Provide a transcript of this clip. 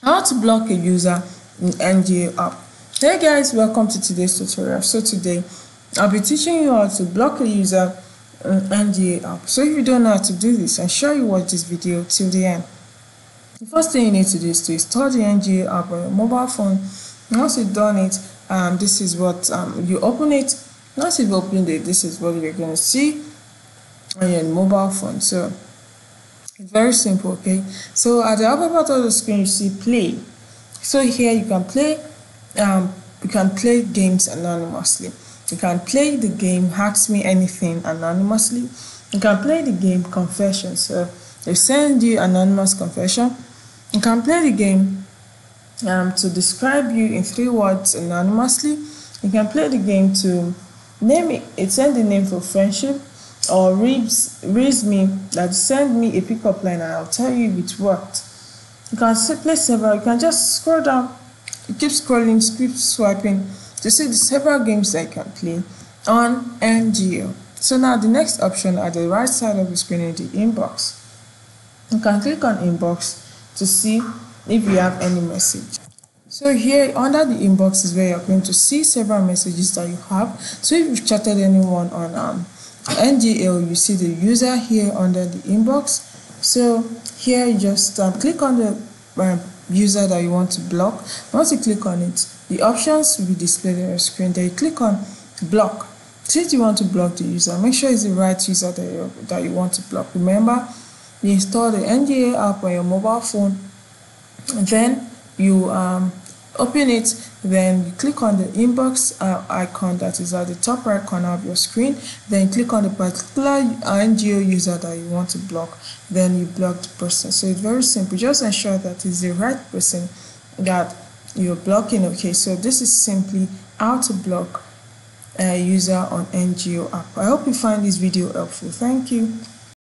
How to block a user in NGL app. Hey guys, welcome to today's tutorial. So today I'll be teaching you how to block a user in NGL app. So if you don't know how to do this, ensure you watch this video till the end. The first thing you need to do is to install the NGL app on your mobile phone. Once you've done it, this is what you open it. Once you've opened it, this is what you're going to see on your mobile phone. So it's very simple, okay? So at the upper part of the screen, you see play. So here you can play games anonymously. You can play the game Ask Me Anything anonymously. You can play the game Confession. So they send you anonymous confession. You can play the game to describe you in 3 words anonymously. You can play the game to name it, send the name for friendship, or raise me, that send me a pickup line and I'll tell you if it worked. You can play several. You can just scroll down, you keep scrolling, keep swiping to see the several games that you can play on NGL. So now the next option at the right side of the screen is the inbox. You can click on inbox to see if you have any message. So here under the inbox is where you're going to see several messages that you have. So if you've chatted anyone on NGL, you see the user here under the inbox. So here you just click on the user that you want to block. Once you click on it, the options will be displayed on your screen. Then you click on block. Since you want to block the user, make sure it's the right user that you want to block. Remember, you install the NGL app on your mobile phone, and then you open it, then you click on the inbox icon that is at the top right corner of your screen, then click on the particular NGL user that you want to block, then you block the person. So it's very simple. Just ensure that it's the right person that you're blocking. Okay, so this is simply how to block a user on NGL app. I hope you find this video helpful. Thank you.